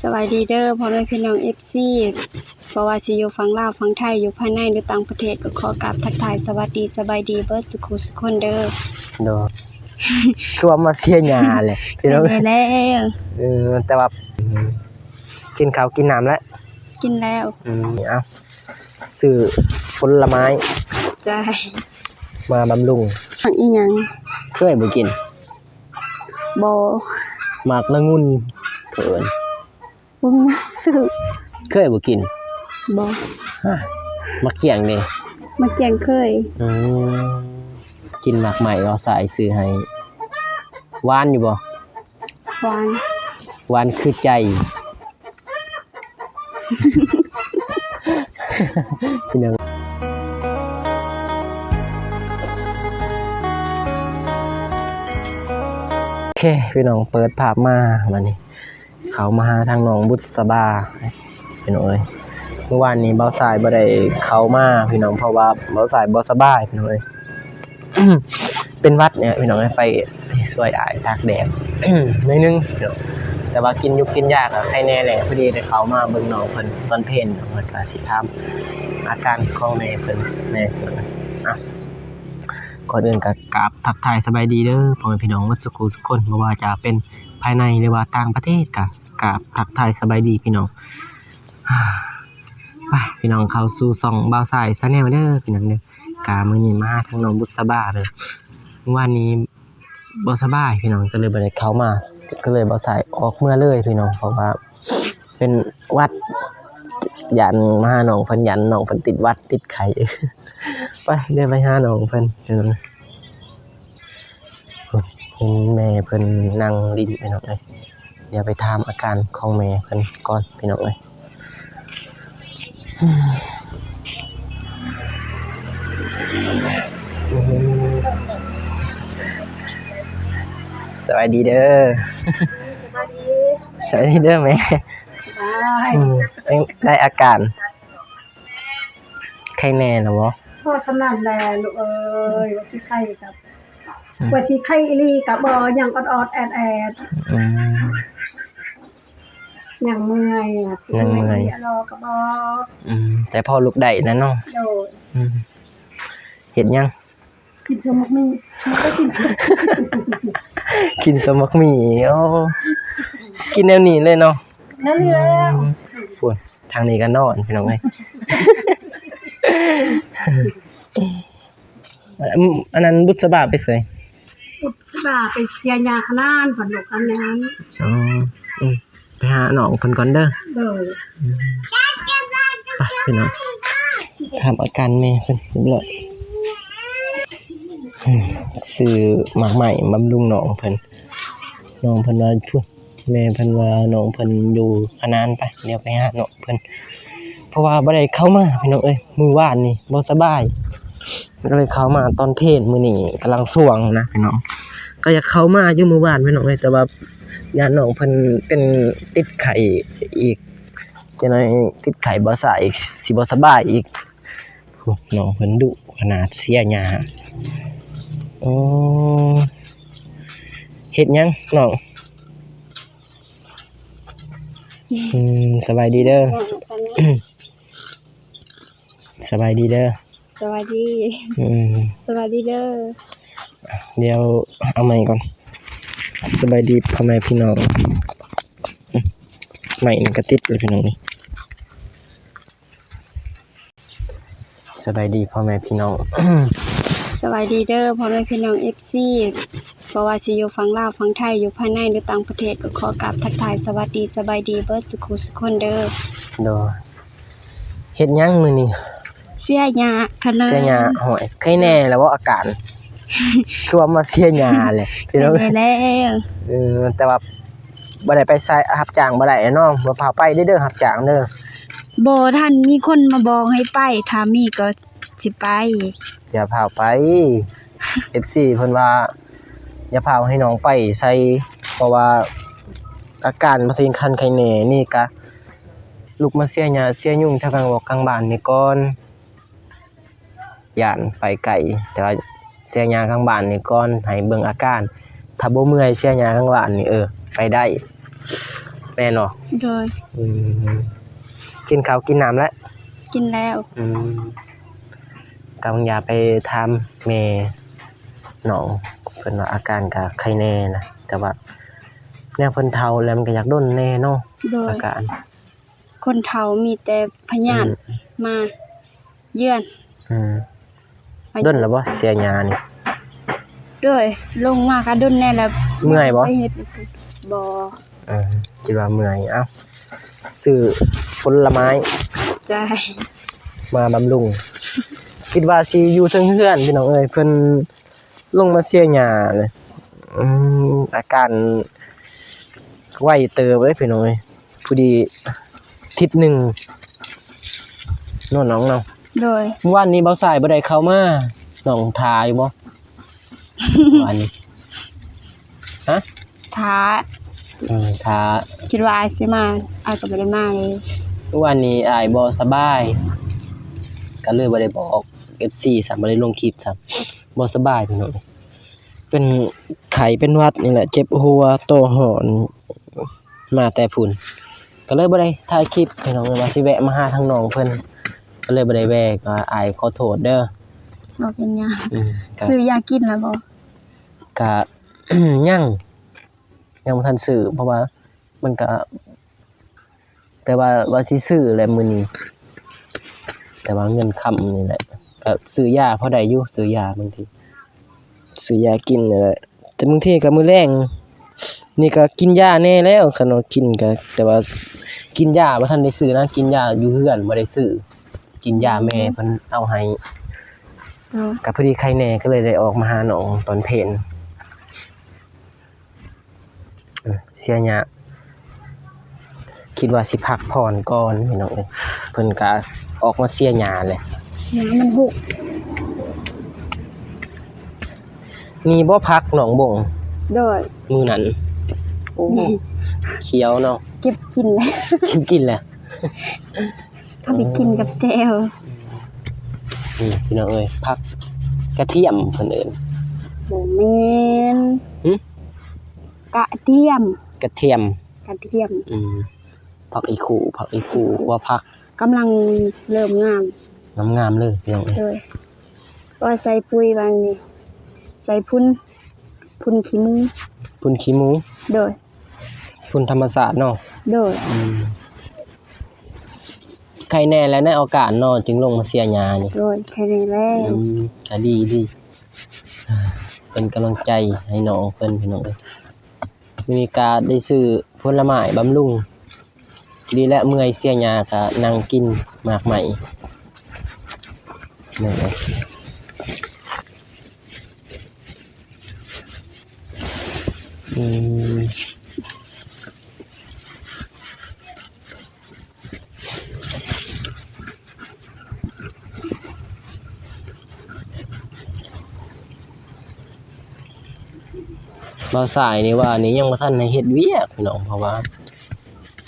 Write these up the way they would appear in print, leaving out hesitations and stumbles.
สวัสดีเด้อพ่อแม่พี่น้อง FC เพราะว่าสิอยู่ฝั่งลาวฝั่งไทยอยู่ภายในหรือต่างประเทศก็ขอกราบทักทายสวัสดีสบายดีเบิดสุขสุขคนเด้อโดคือว่ามาเสียหญ้าแหละพี่น้องได้แล้วแต่ว่ากินข้าวกินน้ำแล้วกินแล้วเอาซื้อผลไม้ได้มาบำรุงอีหยังเคยบ่กินบ่หมากละงุ่นเถินบ่มีซื้อเคยบ่กินบ่มักเกี่ยงนี่มาแกงเคยกินหมากใหม่เราสายซื้อให้หวานอยู่บ่หวานคือใจพี่น้องโอเคพี่น้องเปิดภาพมาวันนี้เขามาหาทางน้องบุษบาพี่น้องเอ้ยเมื่อวานนี้เบาสายบ่ได้เข้ามาพี่น้องเพราะว่าเบาสายบ่สบายพี่น้องเอ้ยเป็นวัดเนี่ยพี่น้องไปช่วยอายตากแดดนิดนึงแต่ว่ากินยุกกินยากอะใครแน่แหละพอดีได้เข้ามาเบิ่งน้องเพิ่นตอนเพลนเพิ่นก็สิถามอาการของแม่เพิ่นก่อนอื่นก็กราบทักทายสบายดีเด้อพ่อแม่พี่น้องทุกคนบ่ว่าจะเป็นภายในหรือว่าต่างประเทศก็กราบทักทายสบายดีพี่น้องไปพี่น้องเข้าสู่ช่องบ่าวสายซะแนวเด้อพี่น้องเด้อกามื้อนี้มาทางน้องบุษบาเด้อวันนี้บ่สบายพี่น้องก็เลยบ่ได้เข้ามาก็เลยบ่สายออกเมื่อเลยพี่น้องเพราะว่าเป็นวัดยันมาหาน้องเพิ่นยันน้องเพิ่นติดวัดติดไข้ไปเดินไปหาน้องเพิ่นเห็นแม่เพิ่นนั่งลิ้นพี่น้องเอ้ยเดี๋ยวไปถามอาการของแม่เพิ่นก่อนพี่น้องเอ้ยสวัสดีเด้อสวัสดีเด้อแม่ได้อาการไข้แน่นะบ่พ่อขนาดแลลูกเอ้ยว่าสิไข้กับว่าสิไข้อีหลีกับบ่ยังออดๆแอดยังเมื่อยอ่ะยังเมื่อยรอกับบ่แต่พอลุกได้นะเนาะโดดเฮ็ดยังกินสมกมี่ก็กินสมกหมี่กินแนวนี้เลยเนาะนั่นแล้วพุ่นทางนี้ก็นอนพี่น้องเอ้ยอันนั้นบุษบาไปไสบุษบาไปเสียยาขนานฝันลูกกันนั้นไปหาน้องเพิ่นก่อนเด้อไปพี่น้องถามอาการแม่เพิ่นเรียบร้อยซื้อหมากใหม่บำรุงน้องเพิ่นว่าพุ่นแม่เพิ่นว่าน้องเพิ่นอยู่ขนานไปเดี๋ยวไปหาน้องเพิ่นเพราะว่าบ่ได้เข้ามาพี่น้องเอ้ยมื้อวานนี่บ่สบายก็เลยเข้ามาตอนเพลมื้อนี้กำลังส่วงนะพี่น้องก็อยากเข้ามาอยู่มื้อวานพี่น้องเอ้ยแต่ว่าญาติน้องเพิ่นเป็นติดไข้อีกจังได๋ติดไข้บ่ซาอีกสิบ่สบายอีกน้องเพิ่นดุขนาดเสียหญ้าเฮ็ดหยังน้องสบายดีเด้อสบายดีเด้อสวัสดีสวัสดีเด้อเดี๋ยวเอาใหม่ก่อนสบายดีพ่อแม่พี่น้องใหม่นี่ก็ติดเลยพี่น้องนี่สบายดีพ่อแม่พี่น้องสวัสดีเด้อพ่อแม่พี่น้อง FC เพราะว่าสิอยู่ฝั่งลาวฝั่งไทยอยู่ภายในหรือต่างประเทศก็ขอกราบทักทายสวัสดีสบายดีเบิดสุขสุขคนเด้อโดเฮ็ดหยังมื้อนี้เสียหญ้าขนาดเสียหญ้าโหยไข้แน่แล้วบ่อาการคือว่ามาเสียหญ้าแหละพี่น้องได้แล้วแต่ว่าบ่ได้ไปใช้รับจ้างบ่ได้เนาะบ่พาไปเด้อรับจ้างเด้อบ่ทันมีคนมาบอกให้ไปถ้ามีก็สิไปอย่าพาไป FC เพิ่นว่าอย่าพาให้น้องไปใส่เพราะว่าอาการบ่สิคันไข้แน่นี่ก็ลูกมาเสียหญ้าเสียยุงทางกลางบอกกลางบ้านนี่ก่อนย่านไปไกลแต่ว่าเสียหญ้ากลางบ้านนี่ก่อนให้เบิ่งอาการถ้าบ่เมื่อยเสียหญ้ากลางบ้านนี่ไปได้ แม่นบ่ โดย อืมกินข้าวกินน้ำแล้ว กินแล้ว กำลังอยากไปถามแม่น้องเพิ่นว่าอาการก็ไข้แน่นะแต่ว่าแนวเพิ่นเฒ่าแล้วมันก็อยากดนแน่เนาะ โดย อาการ คนเฒ่ามีแต่พยาธิมาเยือน อืมดนแล้วบ่เสียยานี่ โดยลงมาก็ดนแน่แล้ว เมื่อยบ่ ไปเฮ็ดบ่ คิดว่าเมื่อยเอ้าซื้อผลไม้ ใจ มาบำรุง คิดว่าสิอยู่เทิงเฮือนพี่น้องเอ้ยเพิ่นลงมาเสียหญ้าเลยอาการไวเติบเลยพี่น้องเอ้ยผู้ดีทิศหนึ่งน้องเนาะ โดย เมื่อวานนี้เบาสายบ่ได้เข้ามาน้องทาอยู่บ่เมื่อวานนี้ฮะ ท้า ทา คิดว่าอายสิมาอายก็บ่ได้มาเลย เมื่อวานนี้อ้ายบ่สบายก็เลยบ่ได้บอก FC ซ้ำบ่ได้ลงคลิปซ้ำบ่สบายพี่น้องเป็นไข้เป็นหวัดนี่แหละเจ็บหัวโตหอนมาแต่พุ่นก็เลยบ่ได้ถ่ายคลิปพี่น้องว่าสิแวะมาหาทางน้องเพิ่นก็เลยบ่ได้แวะก็อ้ายขอโทษเด้อ บ่เป็นหยัง ก็ ซื้อยากินแล้วบ่ ก็ ยังบ่ทันซื้อเพราะว่ามันก็แต่ว่าสิซื้อแหละมื้อนี้แต่ว่าเงินค้ำนี่แหละก็ซื้อยาพอได้อยู่ซื้อยาบางทีซื้อยากินนี่แหละแต่บางทีก็มื้อแลงนี่ก็กินยาแน่แล้วคันว่ากินก็แต่ว่ากินยาบ่ทันได้ซื้อนะกินยาอยู่เฮือนบ่ได้ซื้อกินยาแม่เพิ่นเอาให้ ก็พอดีไข้แน่ก็เลยได้ออกมาหาน้องตอนเพลเสียหยาคิดว่าสิพักผ่อนก่อนพี่น้องเอ้ยเพิ่นก็ออกมาเสียหยาเลย หยังมันหุก มีบ่พักหนองบ่ง โดย มื้อนั้นโอ้เขียวเนาะ เก็บกินแล้ว กินแหละ เอาไปกินกับแจ่ว พี่น้องเอ้ยพักกระเทียมเพิ่นเอิ้น บ่แม่น หึ กระเทียม กระเทียม กระเทียม ผักอีคู่ว่าพัก กำลังเริ่มงาม งามๆเลยพี่น้องเอ้ย เลยก็ใส่ปุ๋ยบางนี่ใส่พุ่นขี้มือ พุ่นขี้หมู โดย พุ่นธรรมศาสตร์เนาะ โดย ใครแน่และในโอกาสเนาะจึงลงมาเสียหยานี่ โดยแค่นี้แล้ว ก็ดีเป็นกำลังใจให้น้องเพิ่นพี่น้องเอ้ยมีการได้ซื้อผลไม้บำรุงดีและเมื่อยเสียหยาก็นั่งกินหมากใหม่นั่นเองบ่าวสายนี่ว่านี่ยังบ่ทันได้เฮ็ดเวียกพี่น้องเพราะว่า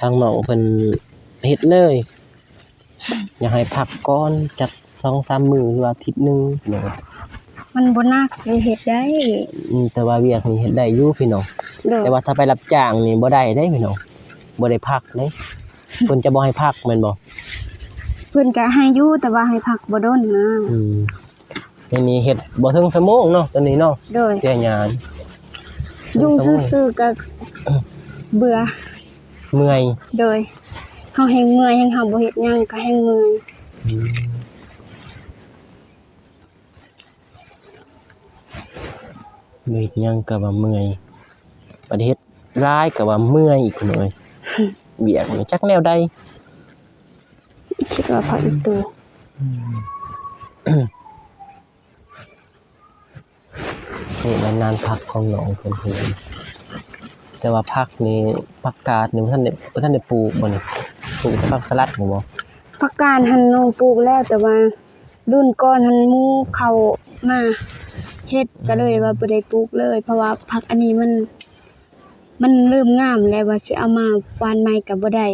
ทางน้องเพิ่นเฮ็ดเลยอยากให้พักก่อนจัก 2-3 มื้อหรือว่าอาทิตย์หนึงพี่น้อง มันบ่นักเลยเฮ็ดได้ แต่ว่าเวียกนี่เฮ็ดได้อยู่พี่น้อง โดย แต่ว่าถ้าไปรับจ้างนี่บ่ได้เด้พี่น้องบ่ได้พักเด้เพิ่นจะบ่ให้พักแม่นบ่ เพิ่นก็ให้อยู่แต่ว่าให้พักบ่โดนนะ อันนี้เฮ็ดบ่ถึงชั่วโมงเนาะตอนนี้เนาะ โดย เสียหยา อยู่ซื่อๆก็เบื่อ เมื่อย โดยเฮาแฮงเมื่อยแฮงเฮาบ่เฮ็ดหยังก็แฮงเมื่อย เมื่อยยังก็ว่าเมื่อยบ่ได้เฮ็ดร้ายก็ว่าเมื่อยอีกพี่น้องเอ้ยเวียกนี่จักแนวใด คิดว่าพักอีกตัว นี่นานๆพักของน้องเพิ่นแต่ว่าผักนี่ผักกาดนี่บ่ทันได้ปลูกบ่นี่ปลูกแต่ผักสลัดนี่บ่ ผักกาดหันน้องปลูกแล้วแต่ว่ารุ่นก่อนหันหมู่เข้ามาเฮ็ดก็เลยว่าบ่ได้ปลูกเลย เพราะว่าผักอันนี้มันเริ่มงามแล้วว่าสิเอามาหว่านใหม่ก็บ่ได้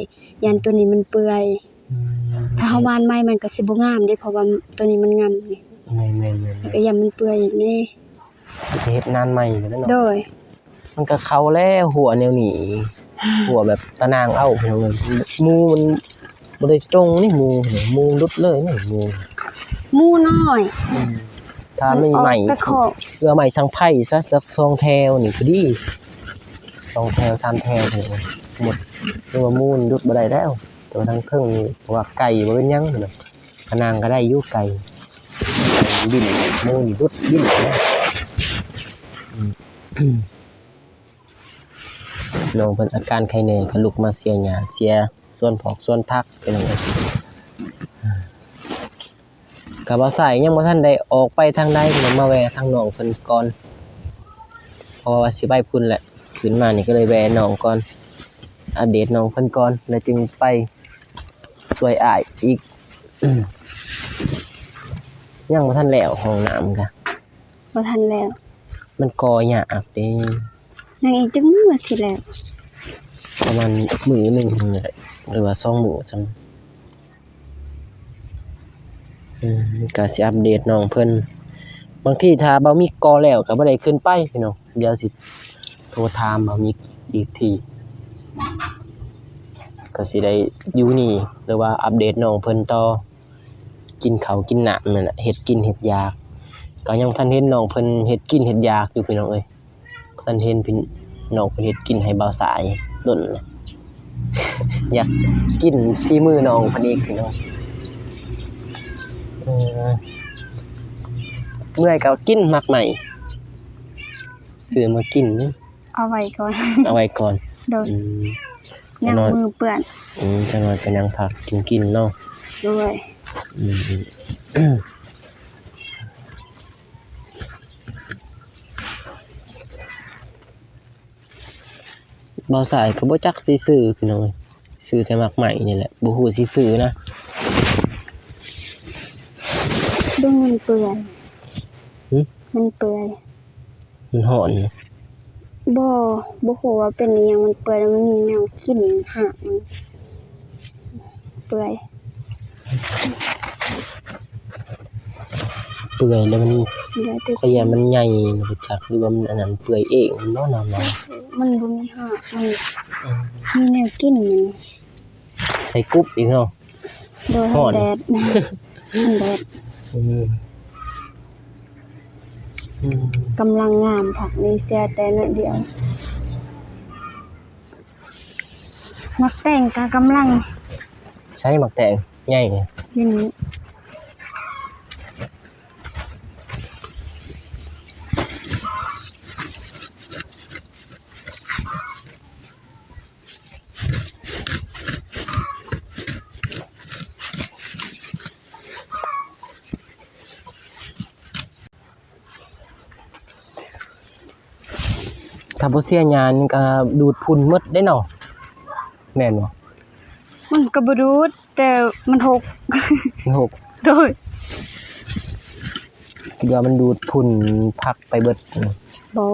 ยันตัวนี้มันเปื่อยถ้าเฮาหว่านใหม่มันก็สิบ่งามเด้เพราะว่าตัวนี้มันงามนี่ แม่น ก็ยันมันเปื่อยอีกนี่ ๆเฮ็ดนานใหม่อยู่แล้วเนาะ โดย มันก็เข้าแล้วหัวแนวนี้ หัวแบบตะนางเอาพี่น้องเอ้ยหมูมันบ่ได้ตรงนี่หมูเนี่ยหมูรุดเลยนี่หมู หมูน้อย ถ้าไม่ใหม่ นออกตะขอบ เพื่อใหม่สังไผ่ซะจัก2แถวนี่พอดี2แถว3แถวนี่หมดเรียกว่าหมูนรุดบ่ได้แล้วแต่ว่าทั้งเครื่องนี่เพราะว่าไก่บ่เป็นหยังเนาะตะนางก็ได้อยู่ไก่บินหมูนี่รุดบินนะน้องเพิ่นอาการไข้แน่ก็ลุกมาเสียหญ้าเสียส่วนผอกส่วนผักเป็นจังได๋ก็บ่ใส่ยังบ่ทันได้ออกไปทางใดเพิ่นมาแวะทางน้องเพิ่นก่อนเพราะว่าสิไปพุ่นแหละขึ้นมานี่ก็เลยแวะน้องก่อนอัปเดตน้องเพิ่นก่อนแล้วจึงไปช่วยอ้ายอีก ยังบ่ทันแล้วห้องน้ำกะ บ่ทันแล้ว มันก่อยากเด้ ยังอีกจังมื้อสิแล้ว ประมาณมื้อหนึงนี่แหละหรือว่า2มื้อซั่นก็สิอัปเดตน้องเพิ่นบางทีถ้าบ่มีก่อแล้วก็บ่ได้ขึ้นไปพี่น้องเดี๋ยวสิโทรถามบ่มีอีกทีก็สิได้อยู่นี่หรือว่าอัปเดตน้องเพิ่นต่อกินข้าวกินน้ำนั่นแหละเฮ็ดกินเฮ็ดยากก็ยังทันเห็นน้องเพิ่นเฮ็ดกินเฮ็ดยากอยู่พี่น้องเอ้ยทันเห็นพี่น้องเพิ่นเฮ็ดกินให้บ่าวสายดนเลย อยากกินซีมือน้องเพิ่นอีกพี่น้องเมื่อยก็กินมักใหม่ซื้อมากินนี่ เอาไว้ก่อน เอาไว้ก่อน โดน จั ยัง งน้อย มือเปื้อน จังน้อยก็ยังพักกินเนาะ ด้วย บ่าวสายก็บ่จักสิซื้อพี่น้องเอ้ยซื้อแต่มักใหม่นี่แหละบ่ฮู้สิซื้อนะ ดูมันเปื่อย หึ มันเปื่อย มันร้อน บ่ฮู้ว่าเป็นอิหยังมันเปื่อยแล้วมันมีแนวกลิ่นหากมันเปื่อย เปื่อยแล้วมัน เดี๋ยวติ ก็อย่ามันใหญ่บ่จักหรือว่ามันอันนั้นเปื่อยเองเนาะน้ำ มันบ่มีหากมันมีแนวกลิ่นมัน ใส่กรุ๊บอีกเนาะ โดน ฮ้อน แดดแดด อืม กำลังงามผักนี่เสียแต่น้อยเดียวมักแต่งก็กำลัง ใช้หมักแตงใหญ่เนี่ย อย่างนี้ ถ้าบ่เสียหญ้านี่ก็ดูดฝุ่นหมดได้เนาะแม่นบ่ มันก็บ่รู้แต่มันหก มันหก โดย คิดว่ามันดูดฝุ่นพักไปเบิด บ่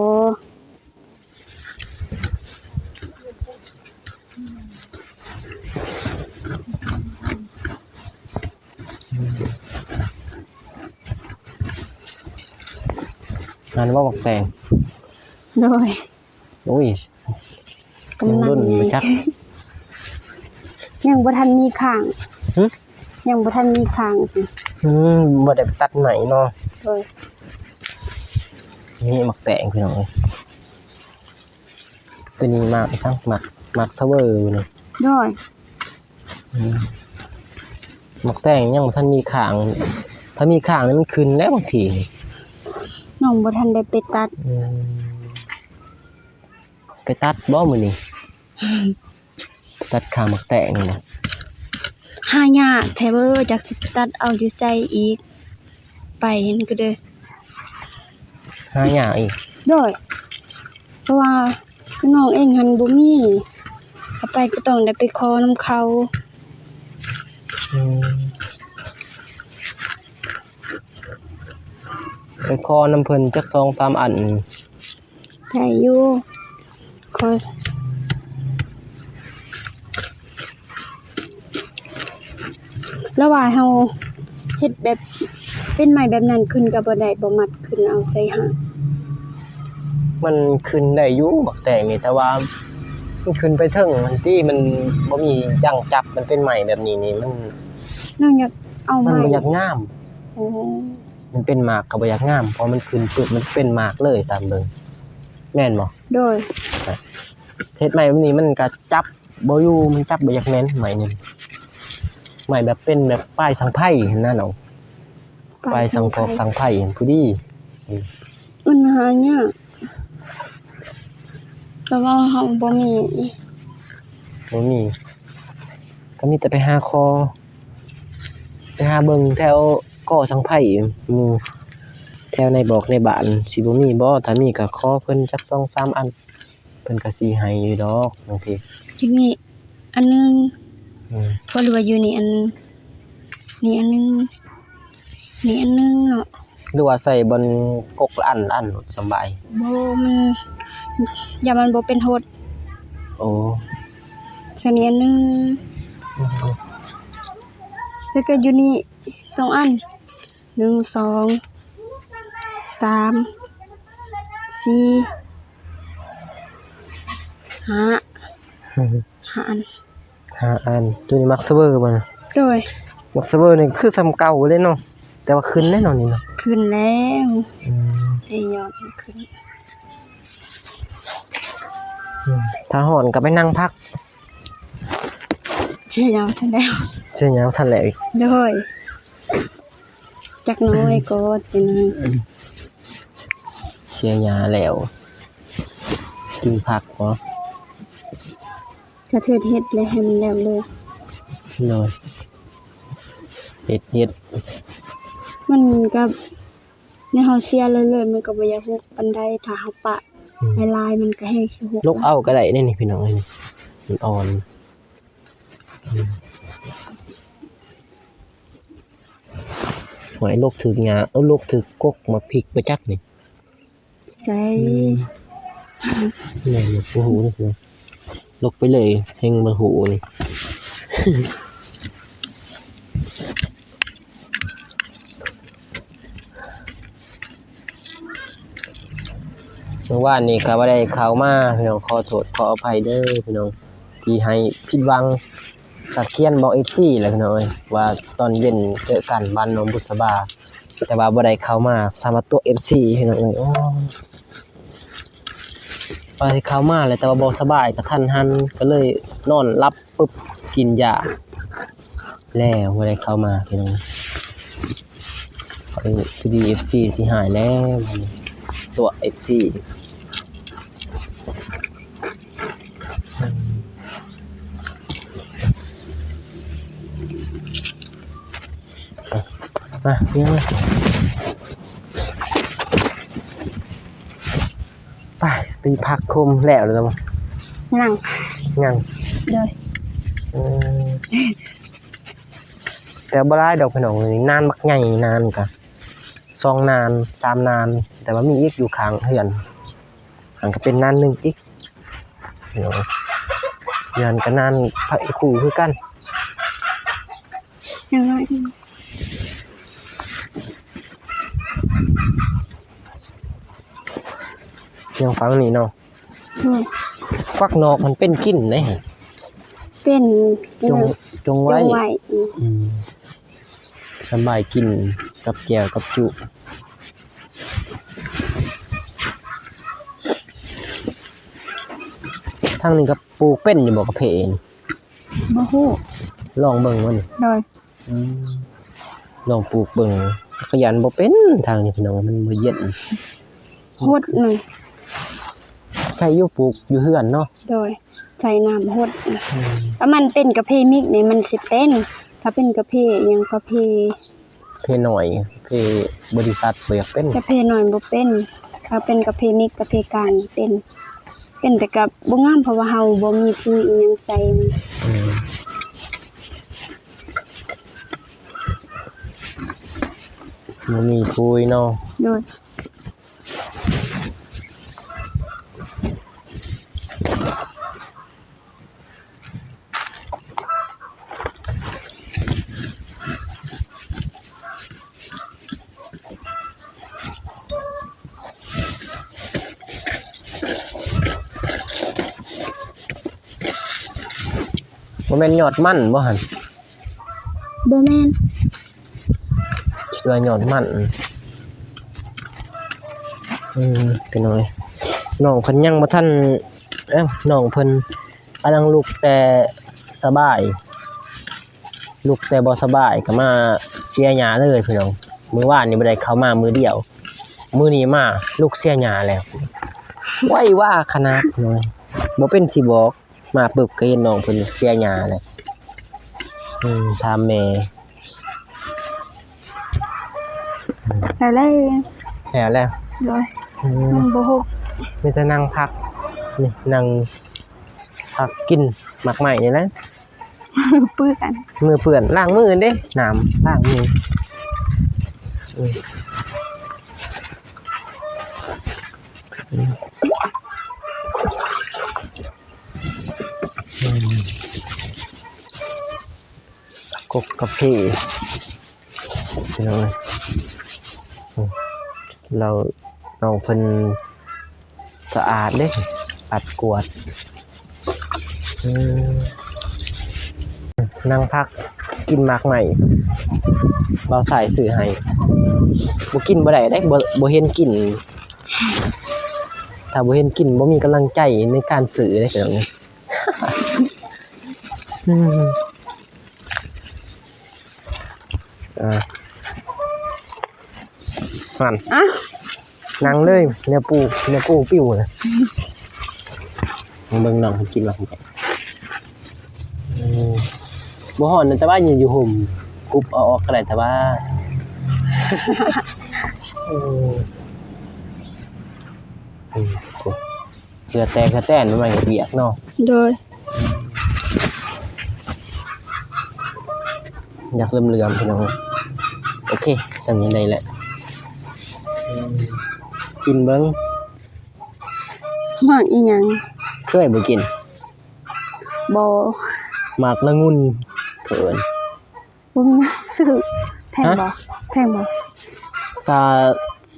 งานว่าหมักแตง โดย โอ้ย กำลัง รุ่นไปจัก ยังบ่ทันมีข้าง หึ ยังบ่ทันมีข้างสิ บ่ได้ไปตัดไหมเนาะ โดย นี่หมักแตงพี่น้องเอ้ยตัวนี้มากอีสังหมักเซเวอร์อยู่นี่ โดย หมักแตงยังบ่ทันมีข้าง ถ้ามีข้างนี่มันขึ้นแล้วบางที น้องบ่ทันได้ไปตัด ไปตัดบ่มื้อนี้ ตัดข้างหมักแตงนี่นะ หายากแท้เบ้อจักสิตัดเอาอยู่ไสอีก ไปเห็นก็เด้อ หายากอีก โดยเพราะว่าน้องเองหันบ่มีเอาไปก็ต้องได้ไปขอนำเขา ไปคอน้ำเพิ่นจัก2-3 อัน ได้อยู่ขอแล้วว่าเฮาเฮ็ดแบบเป็นไม้แบบนั้นขึ้นก็บ่ได้บ่มัดขึ้นเอาใส่หาง มันขึ้นได้อยู่หมักแตงนี่แต่ว่า มันขึ้นไปเทิงมันที่มันบ่มีจังจับมันเป็นใหม่แบบนี้นี่มัน น้องอยากเอา มัน ใหม่ บ่อยากงาม โอ้ มันเป็นหมากก็บ่อยากงามพอมันขึ้นปึ๊บมันจะเป็นหมากเลยตามเบิ่งแม่นบ่ โดย เฮ็ดใหม่แบบนี้มันก็จับบ่อยู่มันจับบ่อยากแม่นใหม่นี่ใหม่แบบเป็นแบบป้ายสังไพ่นั่นเนาะป้ายสังกอกสังไพ่ผู้ดี มันหายากแต่ว่าเฮาบ่มี บ่มีก็มีแต่ไปหาคอไปหาเบิ่งแถวก่อสังไพ่หมู่แถวในบอกในบ้านสิบ่มีบ่ถ้ามีก็ขอเพิ่นจัก 2-3 อันเพิ่นก็สิให้อยู่ดอกบางที อยู่นี่อันนึง อืม บ่รู้ว่าอยู่นี่อันนึงนี่อันนึงนี่อันนึงเนาะ หรือว่าใส่บนกกละอันสำบาย บ่มันอย่ามันบ่เป็นโทษ โอ้ แค่นี้อันนึงแล้วก็อยู่นี่2อัน1 2 3 4 5อัน 5 อันตัวนี้มักเซเวอร์บ่น่ะ โดย มักเซเวอร์นี่คือซ้ำเก่าเลยเนาะแต่ว่าขึ้นแน่นอนนี่เนาะ ขึ้นแล้ว อืม ไอ้ยอดมันขึ้น ถ้าฮ้อนก็ไปนั่งพัก เชื่อยาวทันแล้ว เชื่อหยังทันแหละอีก โดยจักน้อยก็เป็น เชียร์หยาแล้วกินผักบ่ กระเทือเฮ็ดเลยให้มันแล้วเลย เลยเฮ็ด มันก็ในเฮาเสียเลยมันก็บ่อยากฮุกปานใดถ้าเฮาปะลายๆมันก็แห้งสิฮุก ลกเอาก็ได้นี่พี่น้องเอ้ยนี่มันอ่อนหวยลกถึกหยาลกถึกกกมาพริกไปจักนี่ ใจ นี่นี่บ่ฮู้นี่พี่น้องลกไปเลยแฮงบ่ฮู้นี่ เมื่อวานนี้ก็บ่ได้เข้ามาพี่น้องขอโทษขออภัยเด้อพี่น้องที่ให้ผิดหวังตัดเขียนบอก FC แหละพี่น้องเอ้ยว่าตอนเย็นเจอกันบ้านโนนบุษบาแต่ว่าบ่ได้เข้ามาสำหรับตัว FC พี่น้องเอ้ยโอ้ว่าสิเข้ามาแหละแต่ว่าบ่สบายกระทันหันก็เลยนอนหลับปึ๊บกินยาแล้วบ่ได้เข้ามาพี่น้องพอดี FC สิหายแล้วตัว FC มาเนี่ยมาไปพักคมแล้วเลยมั้ง นั่ง ยัง เลย เออแต่บ่ได้ดอกพี่น้องนี่นานมักใหญ่นานกะ2 นาน 3 นาน แต่ว่ามีอีกอยู่ข้างเฮือนอันก็เป็นนานหนึงอีกพี่น้องเฮือนก็นานพระคู่คือกัน ยังไง ยังฟังนี่เนาะ นี่ ฟักนอกมันเป็นกลิ่นเด้ เป็น จงจงไว้ ไว้ อืมสบายกินกับแก้วกับจุทางนี้ก็ปลูกเป็นอยู่บ่กระเพน บ่ฮู้ ลองเบิ่งมัน โดย ลองปลูกเบิ่งขยันบ่เป็นทางนี้พี่น้องมันบ่เย็น ฮดหนึ่ง ใครอยู่ปลูกอยู่เฮือนเนาะ โดยใส่น้ำฮดถ้ามันเป็นกระเพมิกนี่มันสิเป็นถ้าเป็นกระเพอิหยังกระเพ เพหน่อยเพบริษัทบ่อยากเป็น กระเพน้อยบ่เป็นถ้าเป็นกระเพมิกกระเพกลางเป็นแต่กับบ่งามเพราะว่าเฮาบ่มีปุ๋ยอิหยังใส่ อืมบ่มีปุ๋ยเนาะ โดย บ่แม่นยอดมันบ่หั่น บ่แม่น คิดว่ายอดมันพี่น้อยน้องเพิ่นยังบ่ทันน้องเพิ่นกำลังลุกแต่สบายลุกแต่บ่สบายก็มาเสียหญ้าเลยพี่น้องมื้อวานนี่บ่ได้เข้ามามื้อเดียวมื้อนี้มาลุกเสียหญ้าแล้วไว้ว่าขนาดน้อยบ่เป็นสิบอกมาปึ๊บก็เห็นน้องเพิ่นเสียหญ้าแล้วถามแม่ แล้วเลย แล้ว โดยมันบ่ฮก มีแต่นั่งพักนี่นั่งพักกินหมักใหม่นี่แหละ เปื้อน มือเปื้อนล้างมือเด้น้ำล้างมือกบกับพี่พี่น้องเลยเราเพิ่นสะอาดเด้ปัดกวาดนั่งพักกินหมากใหม่เบาสายซื้อให้บ่กินบ่ได้บ่เห็นกินถ้าบ่เห็นกินบ่มีกำลังใจในการซื้อเด้พี่น้องนั่นนั่งเลยเนื้อปูปิ้วนะเบิ่งน้องกินว่าบ่ฮ้อนแต่ว่าอยู่ห่มกรุบเอาออกก็ได้แต่ว่าเกือแต่กระแต้นมันเบียกเนาะ โดย อยากเลื่อมๆพี่น้องโอเคสำนี้ได้แหละกินเบิ่ง หมากอีหยัง เคยบ่กิน บ่ หมากละงุ่นเถิน บ่มีเงินซื้อแพงบ่แพงบ่ ก็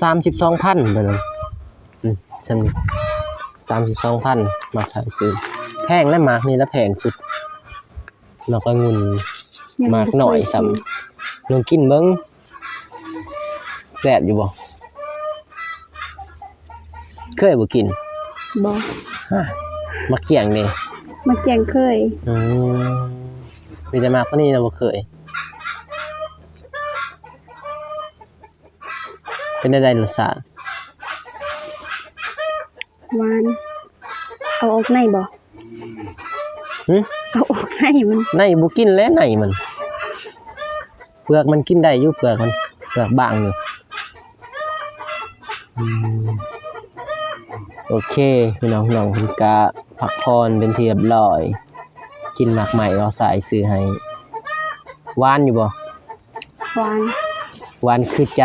32,000เบิ่นจำ32,000มาขายซื้อแพงและหมากนี่ละแพงสุดหมากละงุ่นหมากน้อยซ้ำลองกินเบิ่งแซ่บอยู่บ่เคยบ่กิน บ่ มักเกี่ยงนี่ มาแกงเคย มีแต่มากกว่านี้เราบ่เคยเป็นได้รสชาติ หวานเอาออกในบ่ เอาออกในมัน ในบ่กินแล้วในมันเปลือกมันกินได้อยู่เปลือกมันเปลือกบางอยู่โอเคพี่น้องเพิ่นก็พักผ่อนเป็นที่เรียบร้อยกินหมากใหม่เราสายซื้อให้หวานอยู่บ่ หวาน หวานคือใจ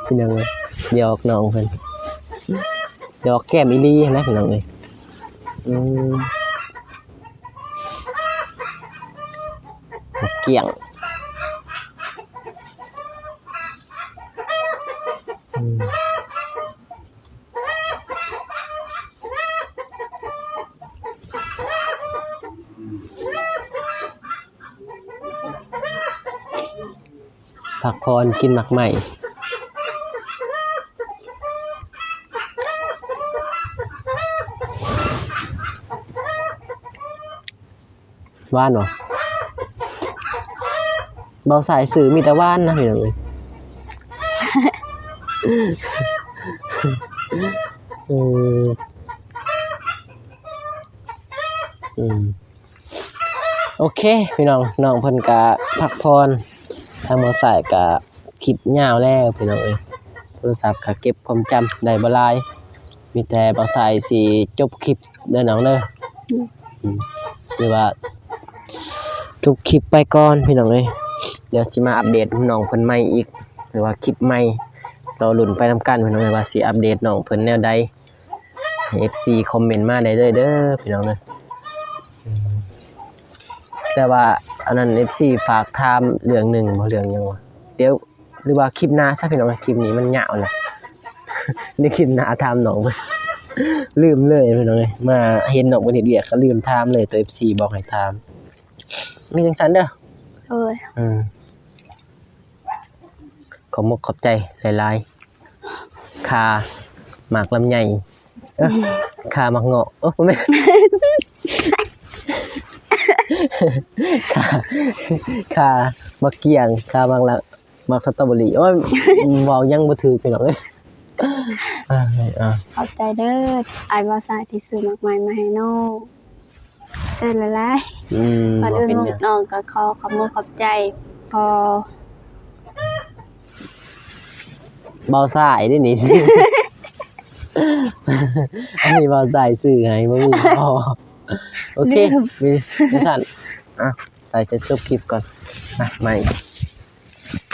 พี่น้องเอ้ยหยอกน้องเพิ่นหยอกแก้มอีหลีนะพี่น้องเอ้ยเกี่ยงผักพรกินหมักใหม่ว่านเหรอเบาสายสื่อมีแต่ว่านนะพี่น้องเอ้ยโอเคพี่น้องเพิ่นก็พักพรทางเบาสายก็คลิปยาวแล้วพี่น้องเอ้ยโทรศัพท์ก็เก็บความจำได้บ่หลายมีแต่เบาสายสิจบคลิปเด้อน้องเด้อหรือว่าทุกคลิปไปก่อนพี่น้องเอ้ยเดี๋ยวสิมาอัปเดตน้องเพิ่นใหม่อีกหรือว่าคลิปใหม่เราลุ้นไปนำกันพี่น้องเอ้ยว่าสิอัปเดตน้องเพิ่นแนวใดให้ FC คอมเมนต์มาได้เลยเด้อพี่น้องเด้อแต่ว่าอันนั้น FC ฝากถามเรื่องหนึงบ่เรื่องหยังวะเดี๋ยวหรือว่าคลิปหน้าซะพี่น้องคลิปนี้มันยาวนะในคลิปหน้าถามน้องเพิ่น ลืมเลยพี่น้องเอ้ยมาเห็นน้องเพิ่นเฮ็ดเวียกก็ลืมถามเลยตัว FC บอกให้ถามมีจังซั่นเด้อ เอ้ย ขอบมกขอบใจหลายๆคาหมากลำไยคาหมากเงาะบ่แม่น คาคาหมากเกี้ยงคาหมากละหมากสตรอเบอรี่โอ้ยเว้ายังบ่ถูกพี่น้องเอ้ยอา ขอบใจเด้ออ้ายบ่ทรายที่ซื้อมากมายมาให้น้องเด้อหลายๆก่อน บ่ อื่น เป็นหยัง น้องก็ขอขอบคุณขอบใจพอ เบาสายเด้อนี่สิ อันนี้เบาสายซื้อให้บ่มีพอโอเคมีจังซั่นใส่จะจบคลิปก่อนมาใหม่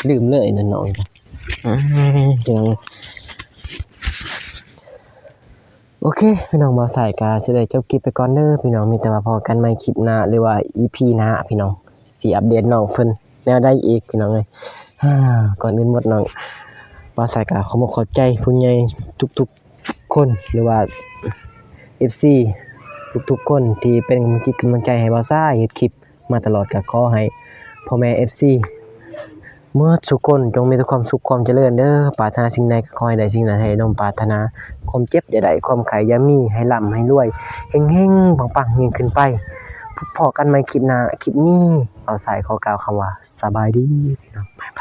ลืมเลยนั่นน้องจ้ะจังโอเคพี่น้องบ่าวสายก็สิได้จบคลิปไปก่อนเด้อพี่น้องมีแต่ว่าพอกันใหม่คลิปหน้าหรือว่า EP หน้าพี่น้องสิอัปเดตน้องเพิ่นแนวใดอีกพี่น้องเอ้ยก่อนอื่นหมดน้องบ่าวสายก็ขอขอบใจผู้ใหญ่ทุกๆคนหรือว่า FC ทุกๆคนที่เป็นกำลังใจให้บ่าวสายเฮ็ดคลิปมาตลอดก็ขอให้พ่อแม่ FC เมื่อทุกคนจงมีแต่ความสุขความเจริญเด้อปรารถนาสิ่งใดก็ขอให้ได้สิ่งนั้นให้น้องปรารถนาความเจ็บอย่าได้ความไข้อย่ามีให้ร่ำให้รวยเฮงๆปังๆยิ่งขึ้นไปพบกันใหม่คลิปหน้าคลิปนี้เอาสายขอกล่าวคำว่าสบายดีพี่น้องบ๊ายบาย